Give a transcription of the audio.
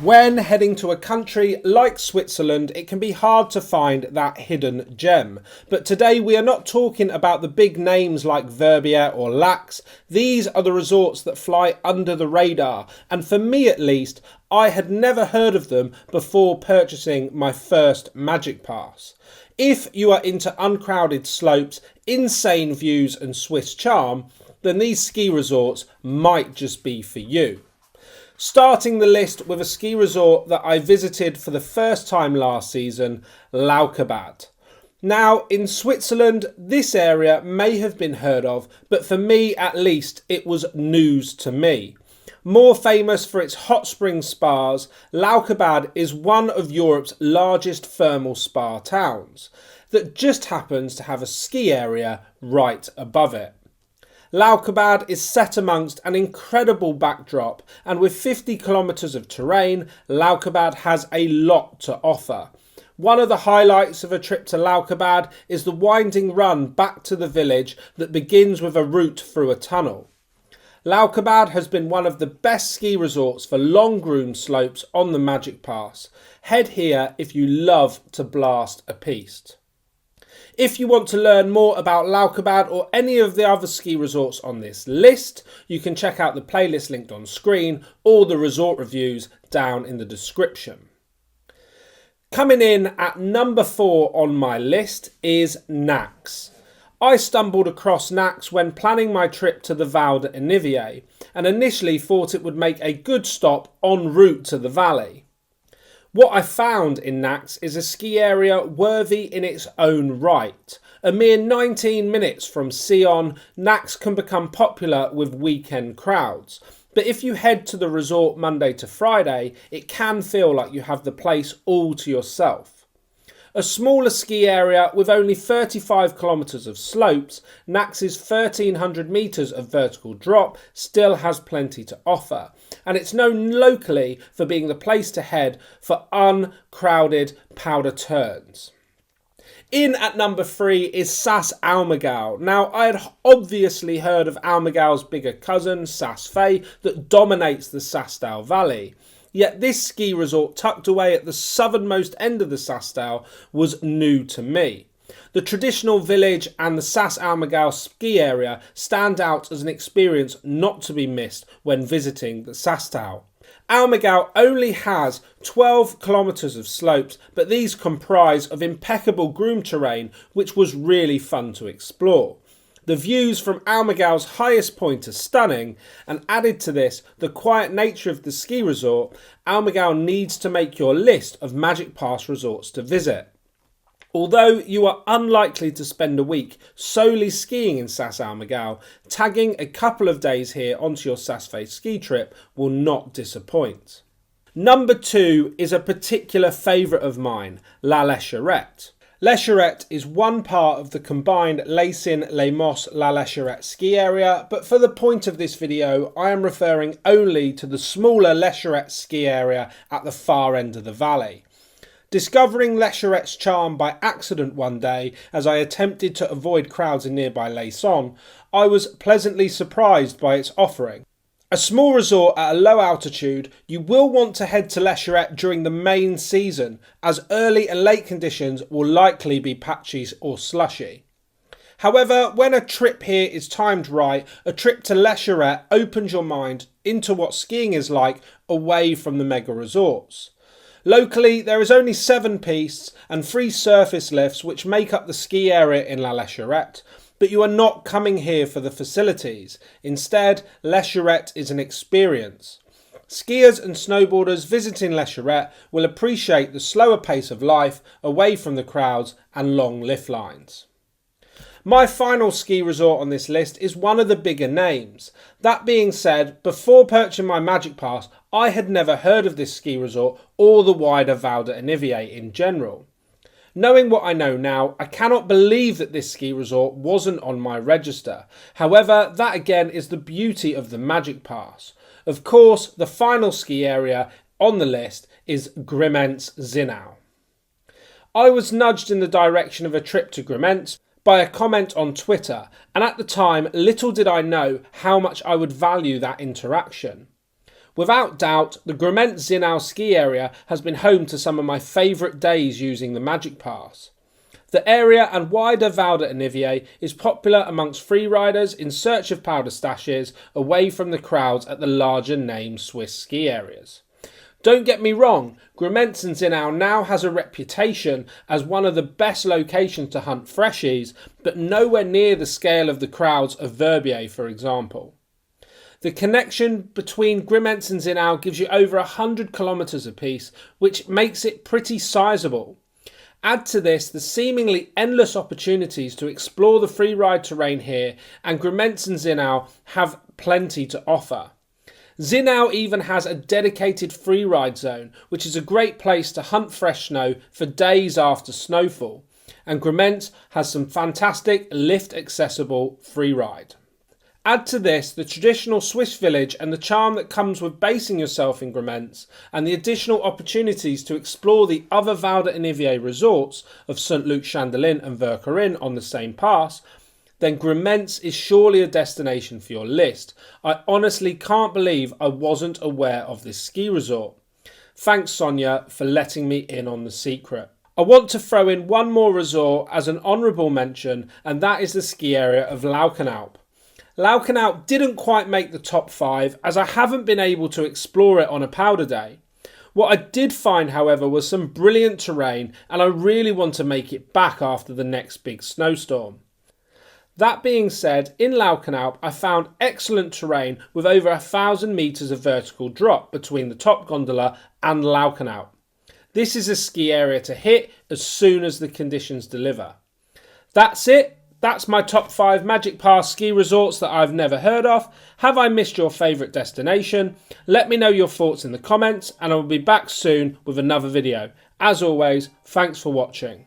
When heading to a country like Switzerland, it can be hard to find that hidden gem. But today we are not talking about the big names like Verbier or Lax. These are the resorts that fly under the radar. And for me at least, I had never heard of them before purchasing my first Magic Pass. If you are into uncrowded slopes, insane views and Swiss charm, then these ski resorts might just be for you. Starting the list with a ski resort that I visited for the first time last season, Leukerbad. Now, in Switzerland, this area may have been heard of, but for me at least, it was news to me. More famous for its hot spring spas, Leukerbad is one of Europe's largest thermal spa towns that just happens to have a ski area right above it. Leukerbad is set amongst an incredible backdrop, and with 50 kilometres of terrain, Leukerbad has a lot to offer. One of the highlights of a trip to Leukerbad is the winding run back to the village that begins with a route through a tunnel. Leukerbad has been one of the best ski resorts for long groomed slopes on the Magic Pass. Head here if you love to blast a piste. If you want to learn more about Leukerbad or any of the other ski resorts on this list, you can check out the playlist linked on screen or the resort reviews down in the description. Coming in at number 4 on my list is Nax. I stumbled across Nax when planning my trip to the Val d'Ennivier and initially thought it would make a good stop en route to the valley. What I found in Nax is a ski area worthy in its own right. A mere 19 minutes from Sion, Nax can become popular with weekend crowds. But if you head to the resort Monday to Friday, it can feel like you have the place all to yourself. A smaller ski area with only 35 kilometres of slopes, Nax's 1300 metres of vertical drop still has plenty to offer. And it's known locally for being the place to head for uncrowded powder turns. In at number 3 is Saas-Almagell. Now, I had obviously heard of Almagell's bigger cousin, Saas-Fee, that dominates the Saas-Dal Valley. Yet this ski resort tucked away at the southernmost end of the Saas-Dal was new to me. The traditional village and the Saas-Almagell ski area stand out as an experience not to be missed when visiting the Saas-Dal. Almagell only has 12 kilometres of slopes, but these comprise of impeccable groomed terrain which was really fun to explore. The views from Almagell's highest point are stunning, and added to this, the quiet nature of the ski resort, Almagell needs to make your list of Magic Pass resorts to visit. Although you are unlikely to spend a week solely skiing in Saas-Almagell, tagging a couple of days here onto your Saas-Fee ski trip will not disappoint. Number 2 is a particular favourite of mine, Lécherette. Lécherette is one part of the combined Les-Limoges-La-Lécherette ski area, but for the point of this video, I am referring only to the smaller Lécherette ski area at the far end of the valley. Discovering Lécherette's charm by accident one day as I attempted to avoid crowds in nearby Laisson, I was pleasantly surprised by its offering. A small resort at a low altitude, you will want to head to Lécherette during the main season, as early and late conditions will likely be patchy or slushy. However, when a trip here is timed right, a trip to Lécherette opens your mind into what skiing is like away from the mega resorts. Locally, there is only 7 pistes and 3 surface lifts which make up the ski area in La Lécherette, but you are not coming here for the facilities. Instead, Lécherette is an experience. Skiers and snowboarders visiting Lécherette will appreciate the slower pace of life away from the crowds and long lift lines. My final ski resort on this list is one of the bigger names. That being said, before purchasing my Magic Pass, I had never heard of this ski resort or the wider Val d'Ennivier in general. Knowing what I know now, I cannot believe that this ski resort wasn't on my register. However, that again is the beauty of the Magic Pass. Of course, the final ski area on the list is Grimentz-Zinal. I was nudged in the direction of a trip to Grimentz by a comment on Twitter, and at the time, little did I know how much I would value that interaction. Without doubt, the Grimentz-Zinal ski area has been home to some of my favourite days using the Magic Pass. The area and wider Val d'Anivier is popular amongst freeriders in search of powder stashes away from the crowds at the larger name Swiss ski areas. Don't get me wrong, Grimentz-Zinal now has a reputation as one of the best locations to hunt freshies, but nowhere near the scale of the crowds of Verbier, for example. The connection between Grimentz-Zinal gives you over 100 kilometres apiece, which makes it pretty sizable. Add to this the seemingly endless opportunities to explore the freeride terrain here, and Grimentz-Zinal have plenty to offer. Zinal even has a dedicated freeride zone, which is a great place to hunt fresh snow for days after snowfall, and Grimentz has some fantastic lift-accessible freeride. Add to this the traditional Swiss village and the charm that comes with basing yourself in Grimentz, and the additional opportunities to explore the other Val d'Anivier resorts of Saint-Luc-Chandelin and Vercarin on the same pass, then Grimentz is surely a destination for your list. I honestly can't believe I wasn't aware of this ski resort. Thanks, Sonia, for letting me in on the secret. I want to throw in one more resort as an honourable mention, and that is the ski area of Leukerbad. Leukerbad didn't quite make the top 5 as I haven't been able to explore it on a powder day. What I did find, however, was some brilliant terrain, and I really want to make it back after the next big snowstorm. That being said, in Leukerbad I found excellent terrain with over 1,000 metres of vertical drop between the top gondola and Leukerbad. This is a ski area to hit as soon as the conditions deliver. That's it. That's my top 5 Magic Pass ski resorts that I've never heard of. Have I missed your favourite destination? Let me know your thoughts in the comments, and I will be back soon with another video. As always, thanks for watching.